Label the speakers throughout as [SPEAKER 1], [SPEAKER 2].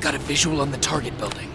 [SPEAKER 1] got a visual on the target building.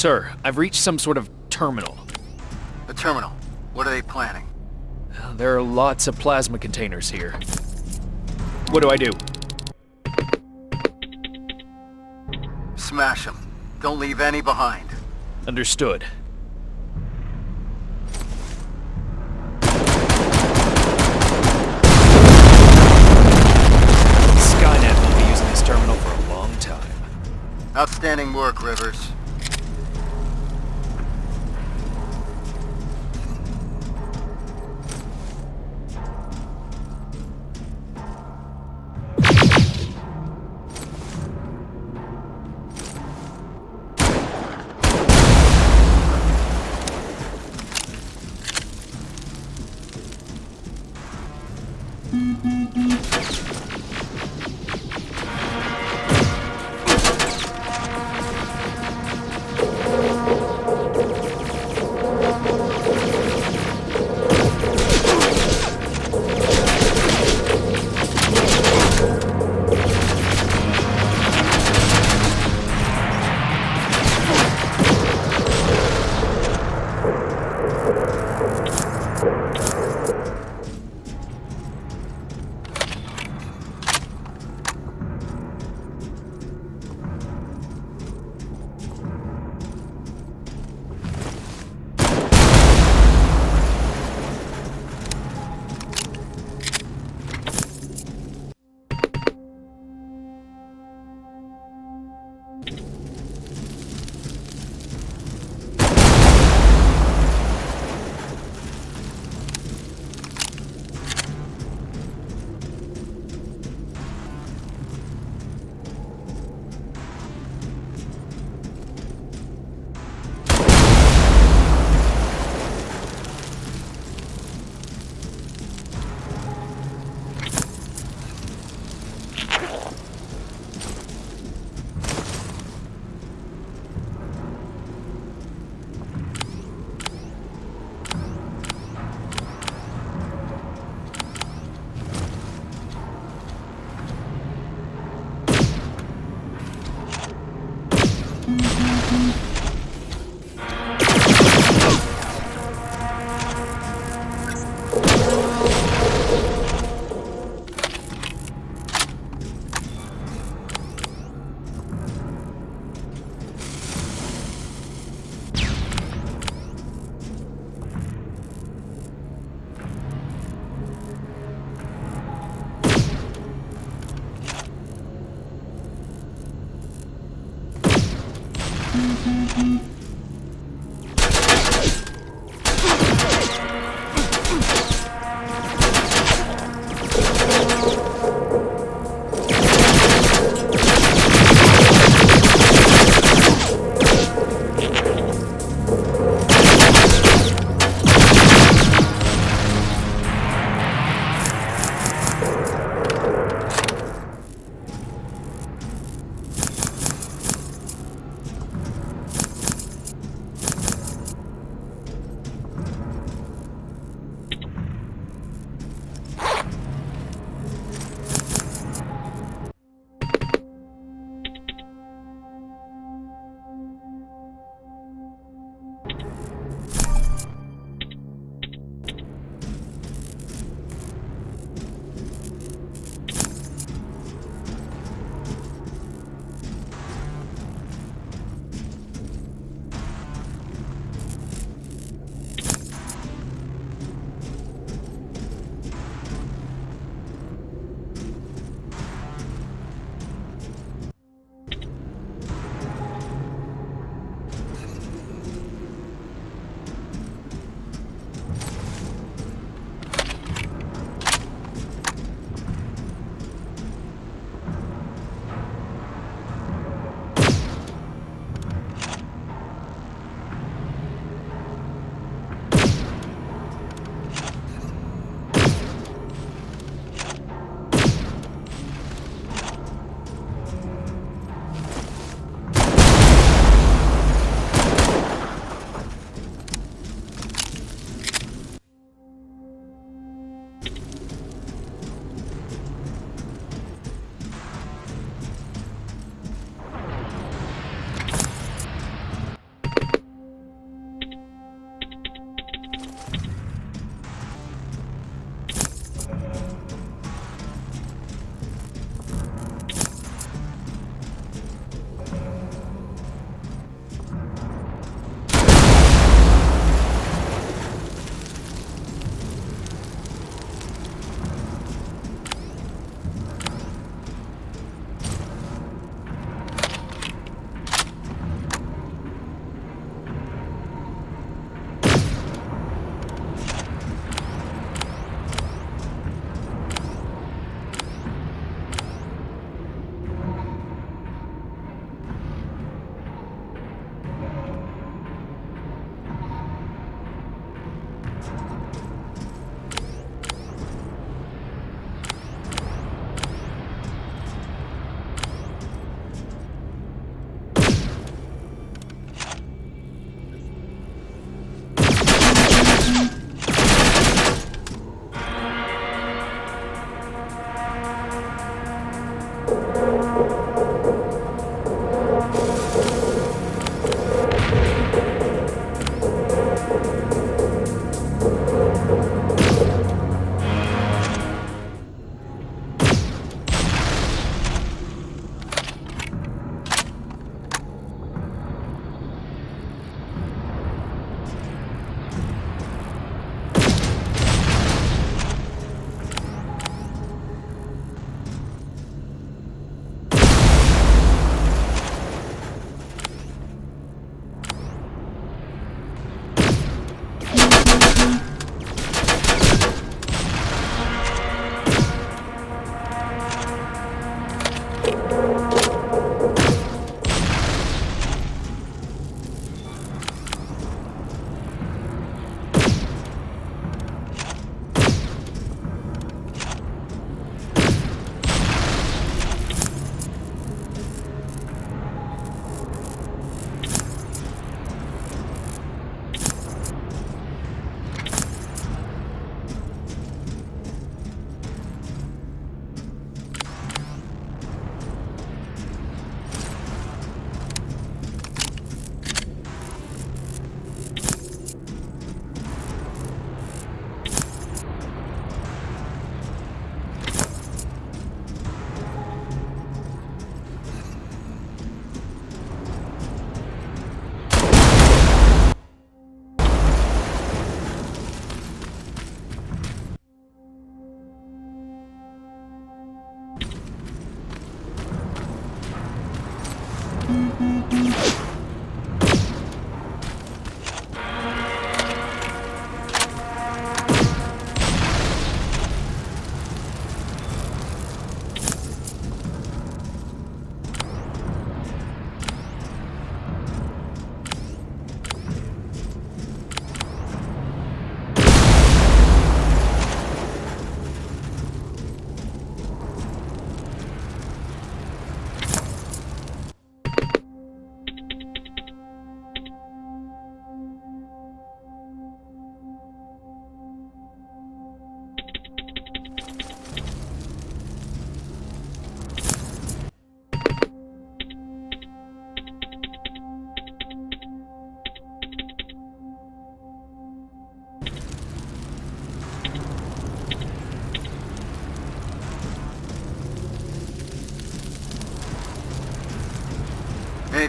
[SPEAKER 1] Sir, I've reached some sort of terminal.
[SPEAKER 2] The terminal. What are they planning?
[SPEAKER 1] There are lots of plasma containers here. What do I do?
[SPEAKER 2] Smash them. Don't leave any behind.
[SPEAKER 1] Understood.
[SPEAKER 2] Outstanding work, Rivers.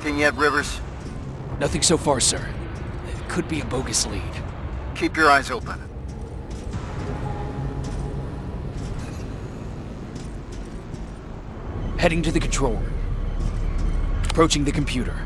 [SPEAKER 2] anything yet, Rivers?
[SPEAKER 1] Nothing so far, sir. It could be a bogus lead.
[SPEAKER 2] Keep your eyes open.
[SPEAKER 1] Heading to the control room. Approaching the computer.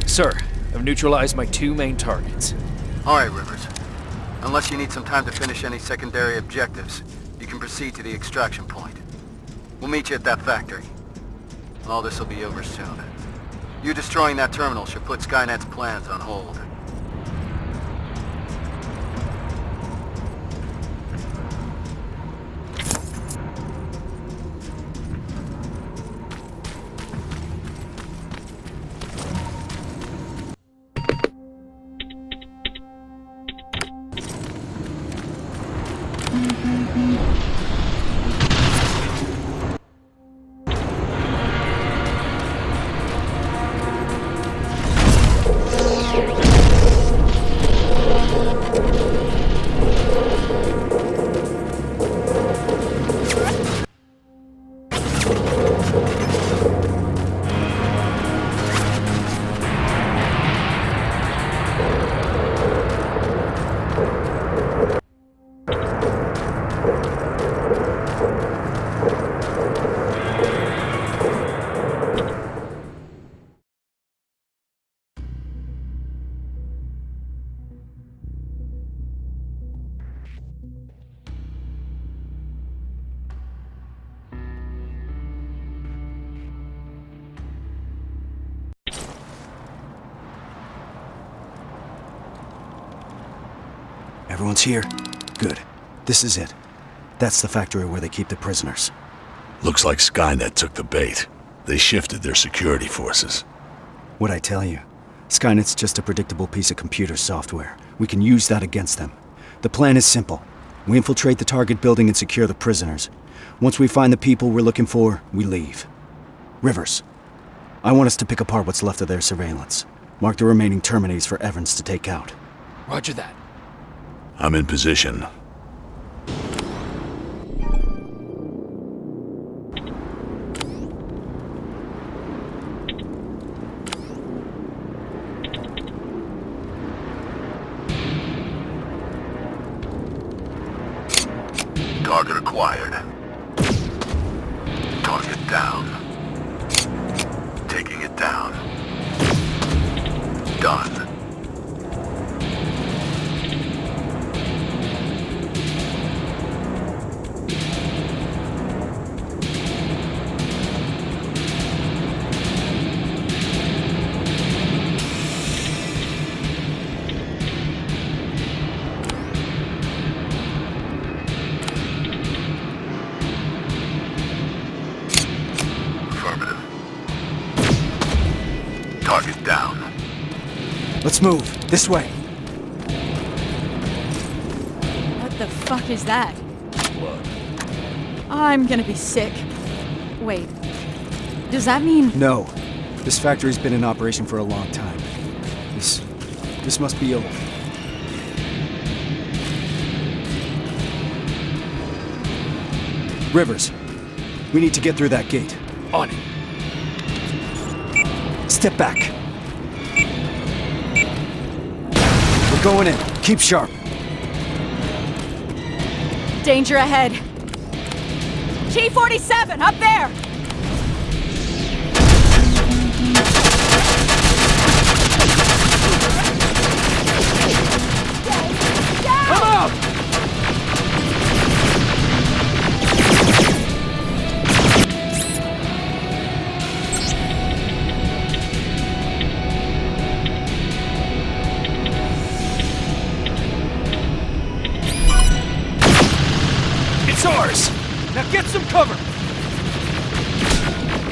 [SPEAKER 1] Sir, I've neutralized my two main targets.
[SPEAKER 2] All right, Rivers. Unless you need some time to finish any secondary objectives, you can proceed to the extraction point. We'll meet you at that factory. All this will be over soon. You destroying that terminal should put Skynet's plans on hold.
[SPEAKER 3] Everyone's here? Good. This is it. That's the factory where they keep the prisoners.
[SPEAKER 4] Looks like Skynet took the bait. They shifted their security forces.
[SPEAKER 3] What'd I tell you? Skynet's just a predictable piece of computer software. We can use that against them. The plan is simple. We infiltrate the target building and secure the prisoners. Once we find the people we're looking for, we leave. Rivers, I want us to pick apart what's left of their surveillance. Mark the remaining Terminators for Evans to take out.
[SPEAKER 1] Roger that.
[SPEAKER 4] I'm in position. Target acquired. Target down. Taking it down. Done. Target down.
[SPEAKER 3] Let's move. This way.
[SPEAKER 5] What the fuck is that?
[SPEAKER 4] Blood.
[SPEAKER 5] I'm gonna be sick. Wait. Does that mean...
[SPEAKER 3] No. This factory's been in operation for a long time. This must be old. Rivers, we need to get through that gate.
[SPEAKER 1] On it.
[SPEAKER 3] Step back. We're going in. Keep sharp.
[SPEAKER 5] Danger ahead. T-47, up there!
[SPEAKER 1] Come out! It's ours! Now get some cover!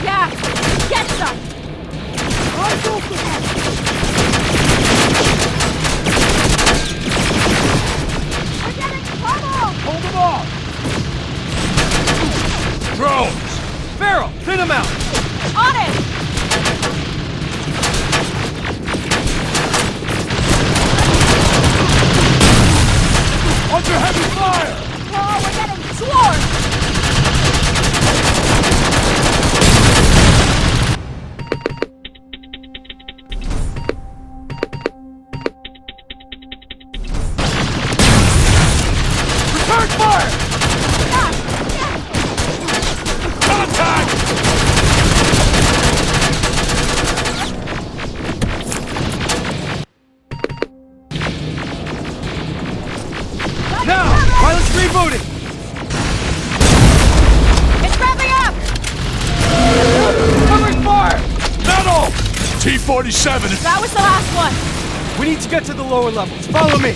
[SPEAKER 5] Yeah, get some!
[SPEAKER 6] Eyes open!
[SPEAKER 5] We're getting trouble!
[SPEAKER 6] Hold them off!
[SPEAKER 4] Drones!
[SPEAKER 1] Farrell, thin him out!
[SPEAKER 5] On it!
[SPEAKER 6] Under heavy fire!
[SPEAKER 5] Oh, we're getting swarmed!
[SPEAKER 6] Return fire!
[SPEAKER 4] Contact!
[SPEAKER 1] Now! Pilot's rebooting!
[SPEAKER 5] It's wrapping up!
[SPEAKER 1] Covering fire!
[SPEAKER 4] Metal! T-47
[SPEAKER 5] That was the last one.
[SPEAKER 1] We need to get to the lower levels. Follow me!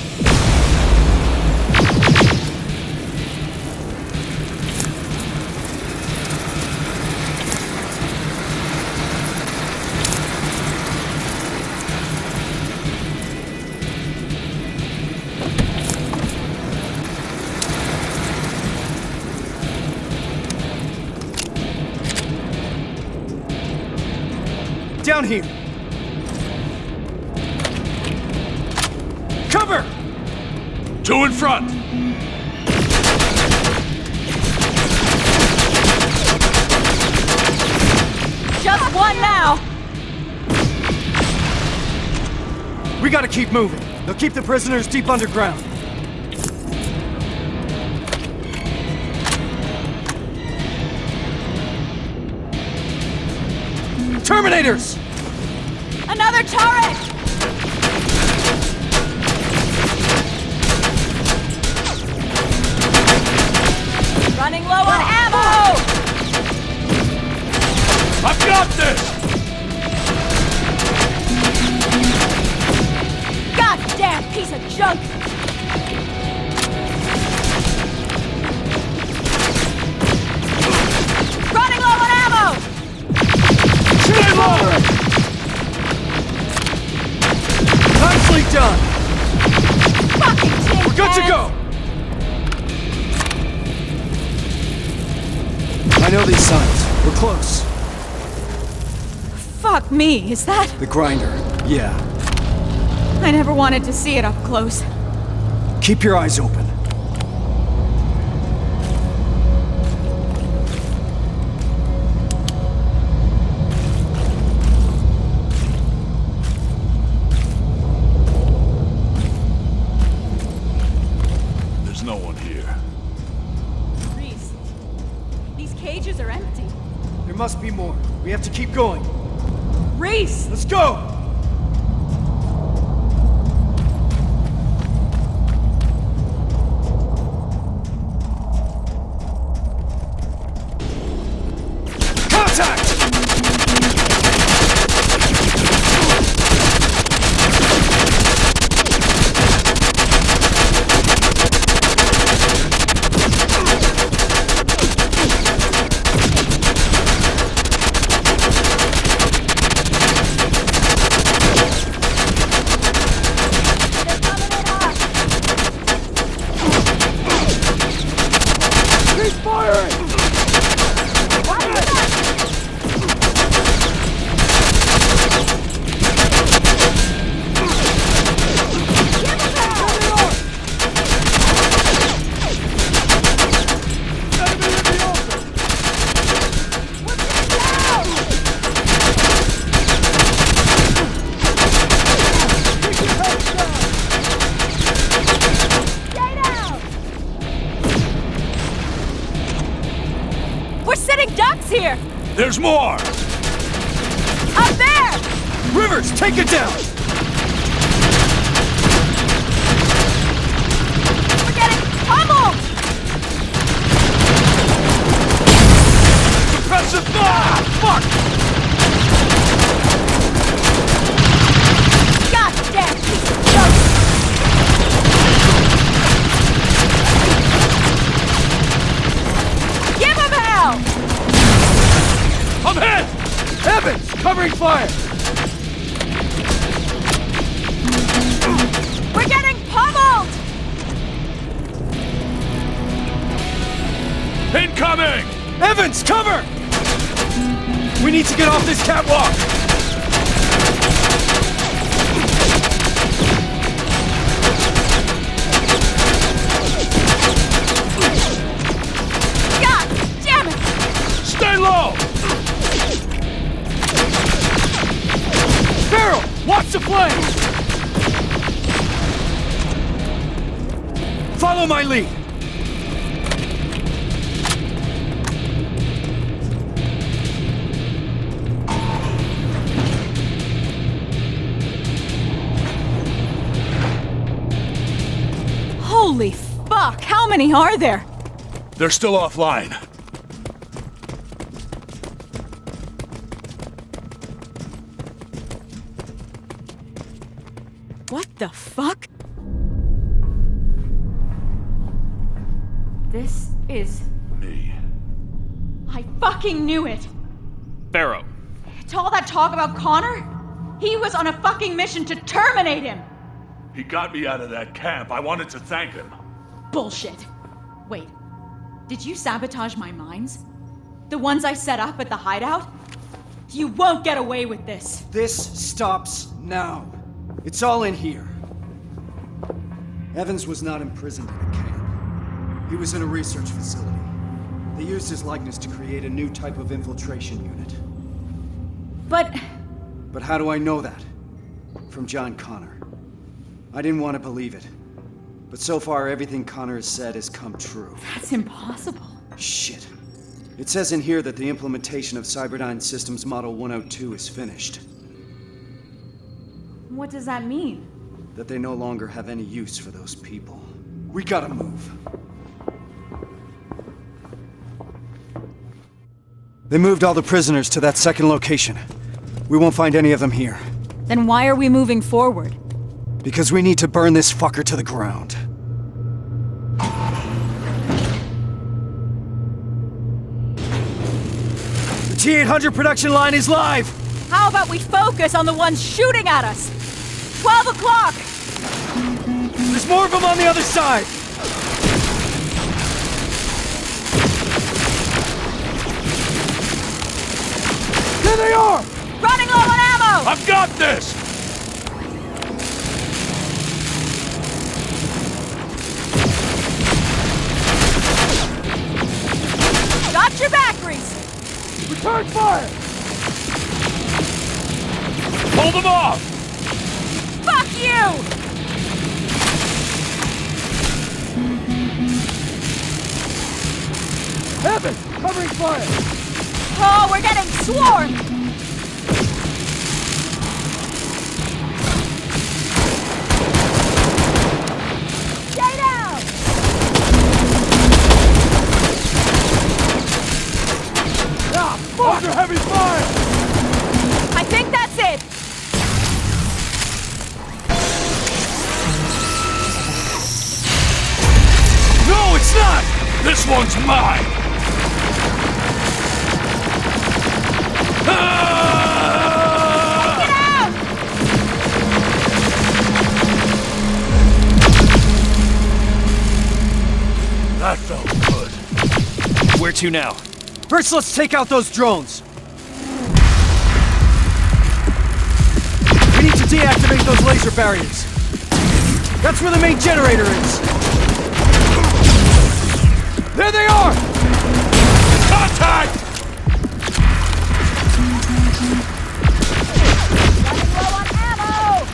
[SPEAKER 1] Down here! Cover!
[SPEAKER 4] Two in front!
[SPEAKER 5] Just one now.
[SPEAKER 1] We gotta keep moving. They'll keep the prisoners deep underground. Terminators!
[SPEAKER 5] Another turret! Running low on ammo!
[SPEAKER 4] I've got this!
[SPEAKER 5] Goddamn piece of junk! Running low on ammo!
[SPEAKER 4] Stay low!
[SPEAKER 1] Nicely done!
[SPEAKER 5] Fucking tin
[SPEAKER 1] We're good to
[SPEAKER 5] cans.
[SPEAKER 1] go! I know these signs. We're close.
[SPEAKER 5] Fuck me, is that?
[SPEAKER 3] The grinder. Yeah.
[SPEAKER 5] I never wanted to see it up close.
[SPEAKER 3] Keep your eyes open.
[SPEAKER 4] There's no one here.
[SPEAKER 5] Reese, these cages are empty.
[SPEAKER 1] There must be more. We have to keep going.
[SPEAKER 5] Reese!
[SPEAKER 1] Let's go! Contact!
[SPEAKER 5] They're coming in hot!
[SPEAKER 6] Keep firing! Enemy in the open! Keep your heads down!
[SPEAKER 5] Stay down! We're sitting ducks here!
[SPEAKER 4] There's more!
[SPEAKER 5] Up there!
[SPEAKER 1] Rivers, take it down!
[SPEAKER 5] We're getting pummeled!
[SPEAKER 1] Suppressive! Ah! Fuck!
[SPEAKER 5] Goddamn piece of junk!
[SPEAKER 6] Covering fire!
[SPEAKER 5] We're getting pummeled!
[SPEAKER 1] Incoming!
[SPEAKER 3] Evans, cover! We need to get off this catwalk!
[SPEAKER 5] God damn it!
[SPEAKER 1] Stay low!
[SPEAKER 6] Farrell, watch the flames!
[SPEAKER 3] Follow my lead!
[SPEAKER 5] Holy fuck! How many are there?
[SPEAKER 4] They're still offline.
[SPEAKER 5] What the fuck? This is...
[SPEAKER 4] Me.
[SPEAKER 5] I fucking knew it!
[SPEAKER 1] Barrow.
[SPEAKER 5] To all that talk about Connor, he was on a fucking mission to terminate him!
[SPEAKER 4] He got me out of that camp. I wanted to thank him.
[SPEAKER 5] Bullshit. Wait, did you sabotage my mines? The ones I set up at the hideout? You won't get away with this!
[SPEAKER 3] This stops now. It's all in here. Evans was not imprisoned in a camp. He was in a research facility. They used his likeness to create a new type of infiltration unit. But how do I know that? From John Connor. I didn't want to believe it. But so far, everything Connor has said has come true.
[SPEAKER 5] That's impossible.
[SPEAKER 3] Shit. It says in here that the implementation of Cyberdyne Systems Model 102 is finished.
[SPEAKER 5] What does that mean?
[SPEAKER 3] That they no longer have any use for those people. We gotta move. They moved all the prisoners to that second location. We won't find any of them here.
[SPEAKER 5] Then why are we moving forward?
[SPEAKER 3] Because we need to burn this fucker to the ground. The T-800 production line is live!
[SPEAKER 5] How about we focus on the ones shooting at us? 12 o'clock!
[SPEAKER 3] There's more of them on the other side!
[SPEAKER 6] There they are!
[SPEAKER 5] Running low on ammo!
[SPEAKER 4] I've got this!
[SPEAKER 5] Got your back, Reese!
[SPEAKER 6] Return fire!
[SPEAKER 4] Hold them off!
[SPEAKER 5] Fuck you!
[SPEAKER 6] Evans, covering fire!
[SPEAKER 5] Oh, we're getting swarmed! Stay down!
[SPEAKER 6] Ah, fuck! Under heavy fire!
[SPEAKER 5] I think that's it!
[SPEAKER 4] No, it's not! This one's mine!
[SPEAKER 5] Get out!
[SPEAKER 4] That felt good.
[SPEAKER 1] Where to now?
[SPEAKER 3] First, let's take out those drones! We need to deactivate those laser barriers! That's where the main generator is! There they are!
[SPEAKER 4] Contact!
[SPEAKER 5] Running low on ammo!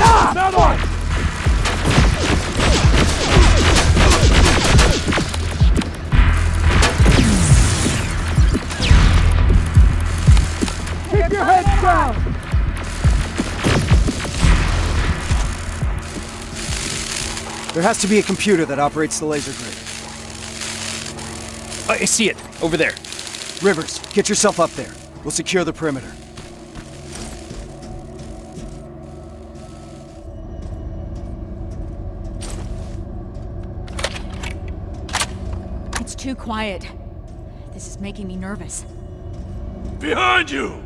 [SPEAKER 6] Ah, another one! Keep your heads down!
[SPEAKER 3] There has to be a computer that operates the laser grid.
[SPEAKER 1] I see it. Over there.
[SPEAKER 3] Rivers, get yourself up there. We'll secure the perimeter.
[SPEAKER 5] too quiet. This is making me nervous.
[SPEAKER 4] Behind you!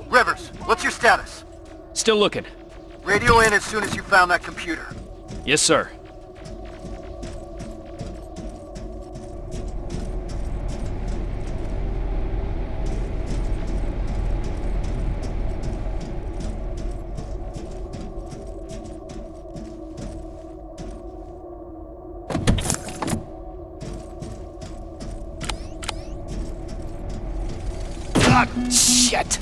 [SPEAKER 2] Rivers, what's your status?
[SPEAKER 1] Still looking.
[SPEAKER 2] Radio in as soon as you found that computer.
[SPEAKER 1] Yes, sir. Ah, shit!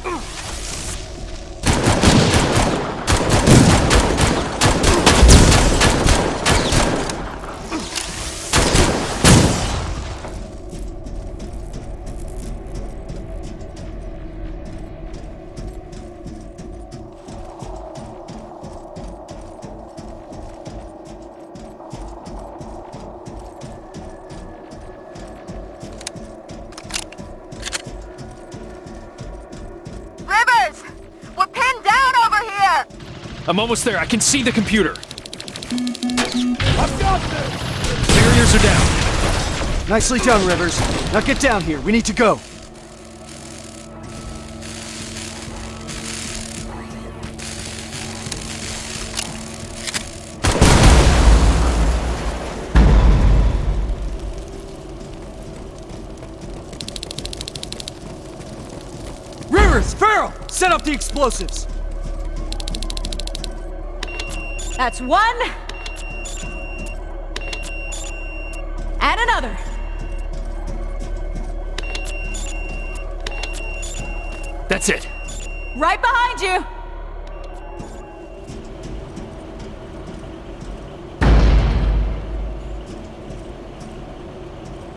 [SPEAKER 7] Rivers! We're pinned down over here!
[SPEAKER 1] I'm almost there. I can see the computer.
[SPEAKER 6] I've got this!
[SPEAKER 1] Barriers are down.
[SPEAKER 3] Nicely done, Rivers. Now get down here. We need to go. Rivers! Farrell! Set up the explosives!
[SPEAKER 5] That's one. And another.
[SPEAKER 1] That's it.
[SPEAKER 5] Right behind you.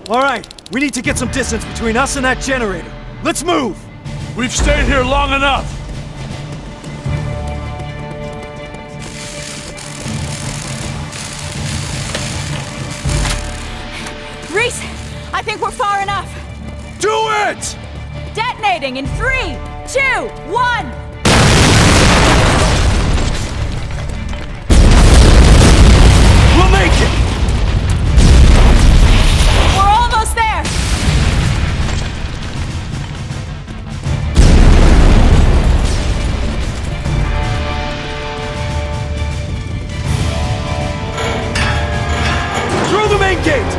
[SPEAKER 3] All right, we need to get some distance between us and that generator. Let's move!
[SPEAKER 4] We've stayed here long enough!
[SPEAKER 5] Reese, I think we're far enough.
[SPEAKER 3] Do it!
[SPEAKER 5] Detonating in 3, 2, 1.
[SPEAKER 3] We'll make it!
[SPEAKER 5] We're almost there.
[SPEAKER 3] Through the main gate!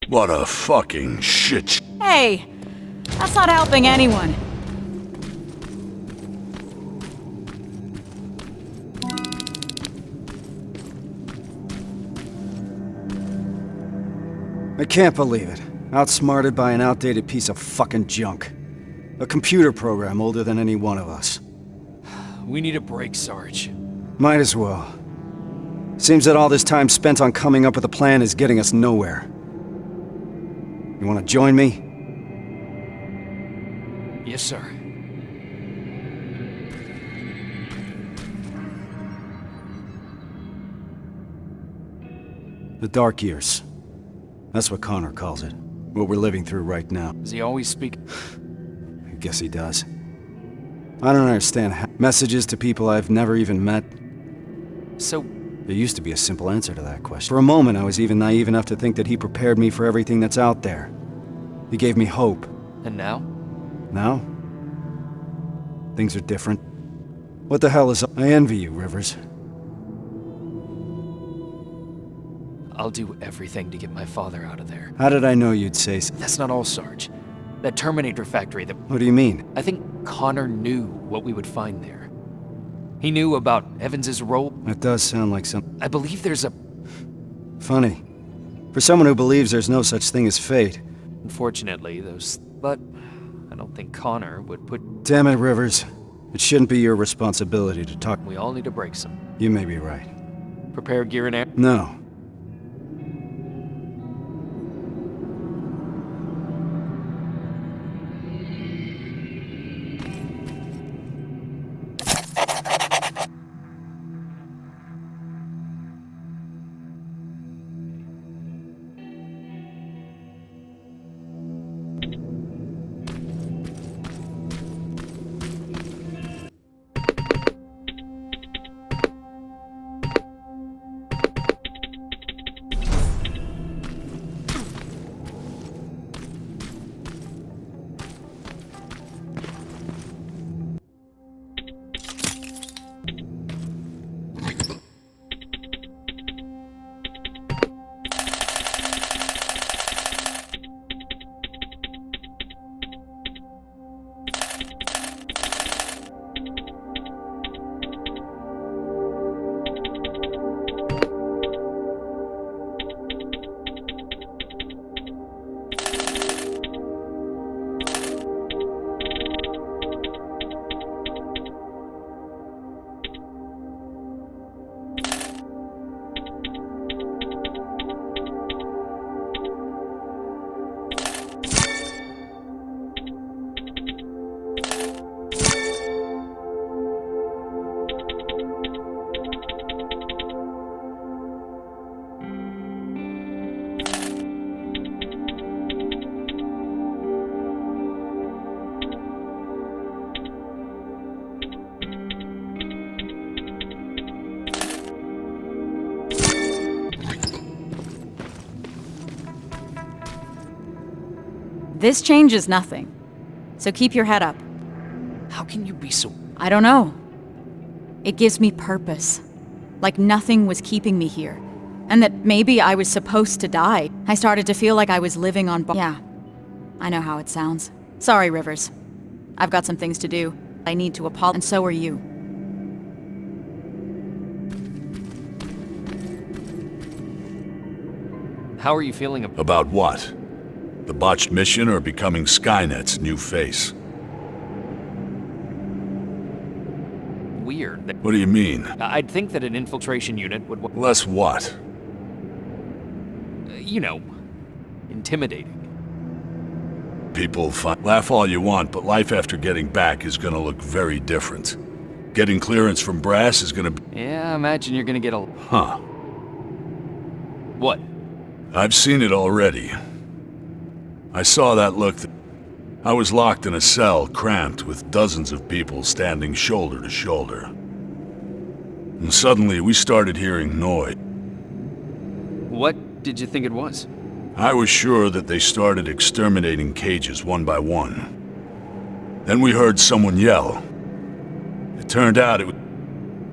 [SPEAKER 4] What a fucking shit.
[SPEAKER 5] Hey, that's not helping anyone.
[SPEAKER 3] I can't believe it. Outsmarted by an outdated piece of fucking junk. A computer program older than any one of us.
[SPEAKER 1] We need a break, Sarge.
[SPEAKER 3] Might as well. Seems that all this time spent on coming up with a plan is getting us nowhere. You wanna join me?
[SPEAKER 1] Yes, sir.
[SPEAKER 3] The dark years. That's what Connor calls it. What we're living through right now.
[SPEAKER 1] Does he always speak?
[SPEAKER 3] I guess he does. I don't understand messages to people I've never even met.
[SPEAKER 1] So,
[SPEAKER 3] There used to be a simple answer to that question. For a moment, I was even naive enough to think that he prepared me for everything that's out there. He gave me hope.
[SPEAKER 1] and now?
[SPEAKER 3] Now? Things are different. What the hell is... I envy you, Rivers.
[SPEAKER 1] I'll do everything to get my father out of there.
[SPEAKER 3] How did I know you'd say so?
[SPEAKER 1] That's not all, Sarge. That Terminator factory that...
[SPEAKER 3] What do you mean?
[SPEAKER 1] I think Connor knew what we would find there. He knew about Evans's role.
[SPEAKER 3] That does sound like some...
[SPEAKER 1] I believe there's a...
[SPEAKER 3] Funny. For someone who believes there's no such thing as fate.
[SPEAKER 1] Unfortunately, those... But I don't think Connor would put...
[SPEAKER 3] Damn it, Rivers. It shouldn't be your responsibility to talk...
[SPEAKER 1] We all need to break some.
[SPEAKER 3] You may be right.
[SPEAKER 1] Prepare gear and air.
[SPEAKER 3] No.
[SPEAKER 5] This changes nothing. So keep your head up.
[SPEAKER 1] How can you be so...
[SPEAKER 5] I don't know. It gives me purpose. Like nothing was keeping me here. And that maybe I was supposed to die. I started to feel like I was living on yeah. I know how it sounds. Sorry, Rivers. I've got some things to do. I need to apologize, and so are you.
[SPEAKER 1] How are you feeling about...
[SPEAKER 4] About what? The botched mission or becoming Skynet's new face?
[SPEAKER 1] Weird.
[SPEAKER 4] What do you mean?
[SPEAKER 1] I'd think that an infiltration unit would...
[SPEAKER 4] Less what?
[SPEAKER 1] You know, intimidating.
[SPEAKER 4] People laugh all you want, but life after getting back is gonna look very different. Getting clearance from Brass is gonna be...
[SPEAKER 1] Yeah, I imagine you're gonna get a...
[SPEAKER 4] Huh.
[SPEAKER 1] What?
[SPEAKER 4] I've seen it already. I saw that look. I was locked in a cell, cramped, with dozens of people standing shoulder to shoulder. And suddenly, we started hearing noise.
[SPEAKER 1] What did you think it was?
[SPEAKER 4] I was sure that they started exterminating cages one by one. Then we heard someone yell. It turned out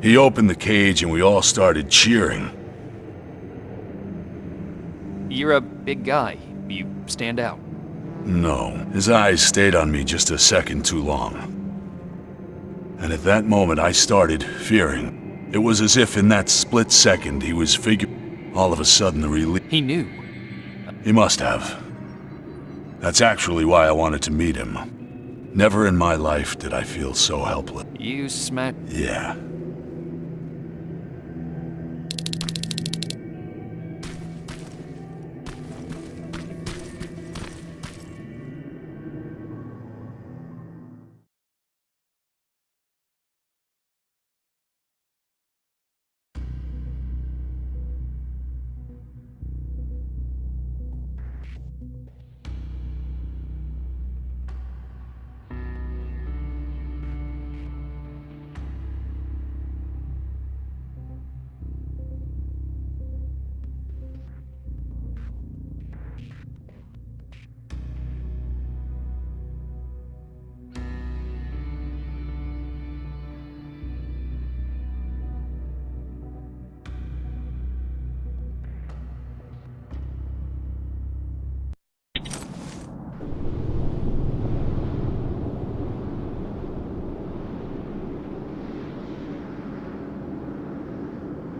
[SPEAKER 4] he opened the cage and we all started cheering.
[SPEAKER 1] You're a big guy. You stand out.
[SPEAKER 4] No, his eyes stayed on me just a second too long. And at that moment I started fearing. It was as if in that split second he was all of a sudden the relief.
[SPEAKER 1] He knew.
[SPEAKER 4] He must have. That's actually why I wanted to meet him. Never in my life did I feel so helpless.
[SPEAKER 1] You smacked...
[SPEAKER 4] Yeah.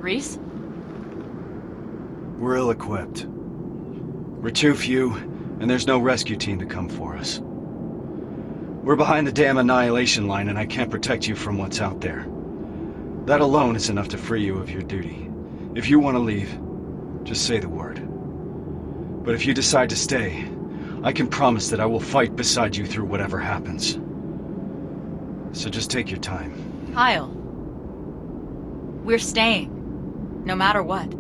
[SPEAKER 5] Reese?
[SPEAKER 3] We're ill-equipped. We're too few, and there's no rescue team to come for us. We're behind the damn annihilation line, and I can't protect you from what's out there. That alone is enough to free you of your duty. If you want to leave, just say the word. But if you decide to stay, I can promise that I will fight beside you through whatever happens. So just take your time.
[SPEAKER 5] Kyle. We're staying. No matter what.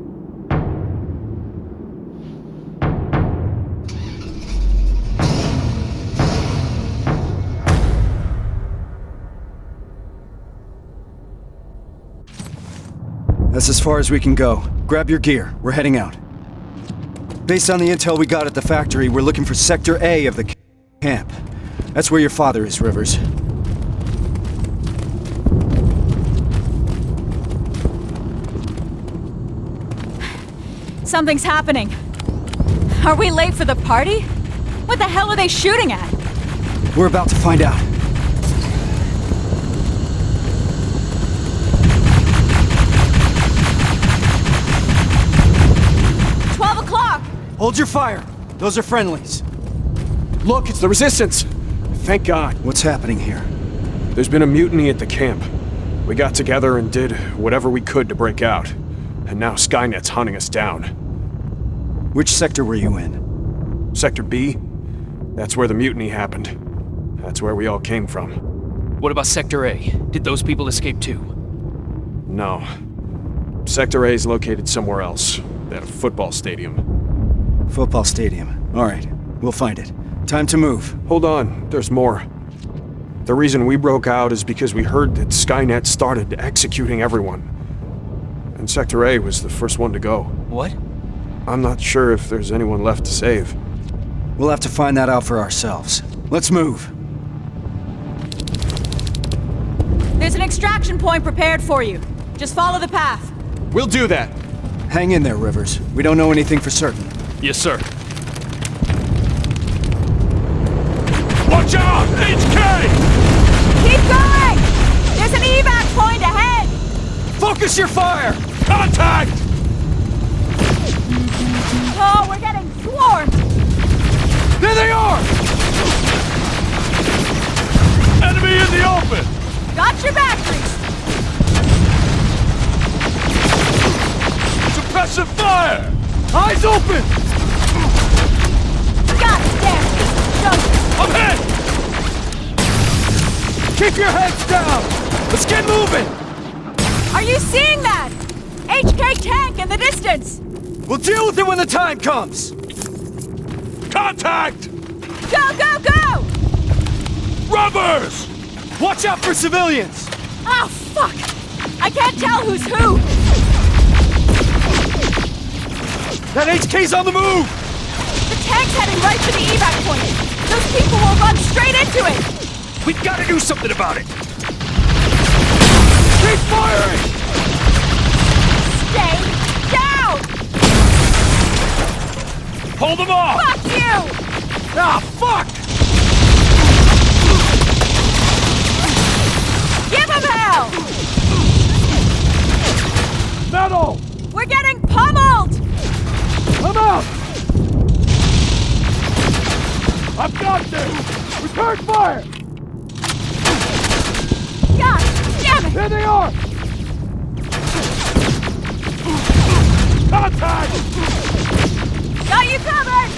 [SPEAKER 3] That's as far as we can go. Grab your gear. We're heading out. Based on the intel we got at the factory, we're looking for Sector A of the camp. That's where your father is, Rivers.
[SPEAKER 5] Something's happening. Are we late for the party? What the hell are they shooting at?
[SPEAKER 3] We're about to find out. Hold your fire. Those are friendlies.
[SPEAKER 8] Look, it's the Resistance! Thank God.
[SPEAKER 3] What's happening here?
[SPEAKER 8] There's been a mutiny at the camp. We got together and did whatever we could to break out. And now Skynet's hunting us down.
[SPEAKER 3] Which sector were you in?
[SPEAKER 8] Sector B? That's where the mutiny happened. That's where we all came from.
[SPEAKER 1] What about Sector A? Did those people escape too?
[SPEAKER 8] No. Sector A is located somewhere else. At a football stadium.
[SPEAKER 3] Football stadium. All right, we'll find it. Time to move.
[SPEAKER 8] Hold on, there's more. The reason we broke out is because we heard that Skynet started executing everyone. And Sector A was the first one to go.
[SPEAKER 1] What?
[SPEAKER 8] I'm not sure if there's anyone left to save.
[SPEAKER 3] We'll have to find that out for ourselves. Let's move.
[SPEAKER 5] There's an extraction point prepared for you. Just follow the path.
[SPEAKER 8] We'll do that.
[SPEAKER 3] Hang in there, Rivers. We don't know anything for certain.
[SPEAKER 1] Yes, sir.
[SPEAKER 4] Watch out! HK!
[SPEAKER 7] Keep going! There's an evac point ahead!
[SPEAKER 3] Focus your fire!
[SPEAKER 4] Contact!
[SPEAKER 7] Oh, we're getting swarmed!
[SPEAKER 3] There they are!
[SPEAKER 4] Enemy in the open!
[SPEAKER 7] Got your batteries!
[SPEAKER 4] Suppressive fire!
[SPEAKER 3] Eyes open!
[SPEAKER 7] God damn piece of junk!
[SPEAKER 4] I'm hit!
[SPEAKER 3] Keep your heads down! Let's get moving!
[SPEAKER 7] Are you seeing that? HK tank in the distance!
[SPEAKER 3] We'll deal with it when the time comes!
[SPEAKER 4] Contact!
[SPEAKER 7] Go, go, go!
[SPEAKER 4] Rubbers!
[SPEAKER 3] Watch out for civilians!
[SPEAKER 7] Oh, fuck! I can't tell who's who!
[SPEAKER 3] That HK's on the move!
[SPEAKER 7] The tank's heading right for the evac point! Those people will run straight into it!
[SPEAKER 1] We've got to do something about it!
[SPEAKER 3] Keep firing!
[SPEAKER 7] Stay down!
[SPEAKER 4] Hold them off!
[SPEAKER 7] Fuck you!
[SPEAKER 3] Ah, fuck!
[SPEAKER 7] Give him hell!
[SPEAKER 6] Metal!
[SPEAKER 7] We're getting pummeled!
[SPEAKER 6] I'm out! I've got this! Return fire!
[SPEAKER 7] God damn it!
[SPEAKER 6] Here they are! Contact!
[SPEAKER 7] Got you covered!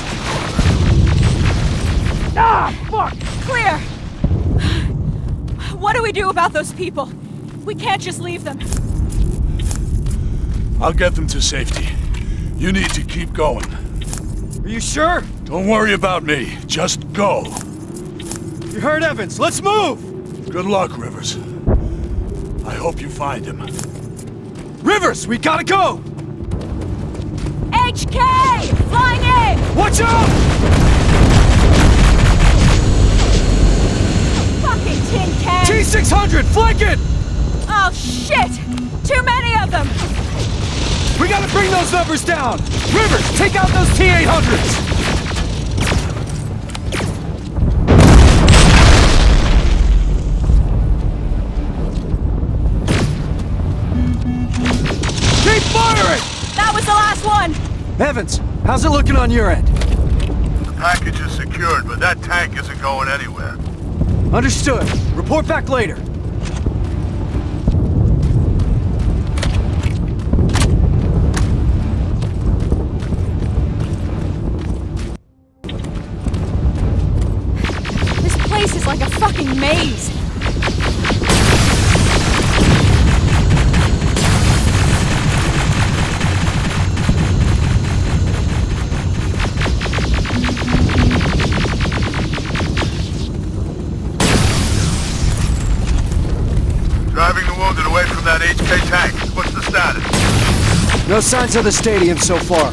[SPEAKER 6] Ah, fuck!
[SPEAKER 7] Clear! What do we do about those people? We can't just leave them.
[SPEAKER 4] I'll get them to safety. You need to keep going.
[SPEAKER 3] Are you sure?
[SPEAKER 4] Don't worry about me. Just go.
[SPEAKER 3] You heard Evans. Let's move!
[SPEAKER 4] Good luck, Rivers. I hope you find him.
[SPEAKER 3] Rivers, we gotta go!
[SPEAKER 7] HK! Flying in!
[SPEAKER 3] Watch out!
[SPEAKER 7] Fucking tin can!
[SPEAKER 3] T-600, flank it!
[SPEAKER 7] Oh shit! Too many of them!
[SPEAKER 3] We gotta bring those numbers down! Rivers, take out those T-800s! Keep Evans, how's it looking on your end?
[SPEAKER 4] The package is secured, but that tank isn't going anywhere.
[SPEAKER 3] Understood. Report back later.
[SPEAKER 7] This place is like a fucking maze.
[SPEAKER 4] Driving the wounded away from that HK tank. What's the status?
[SPEAKER 3] No signs of the stadium so far.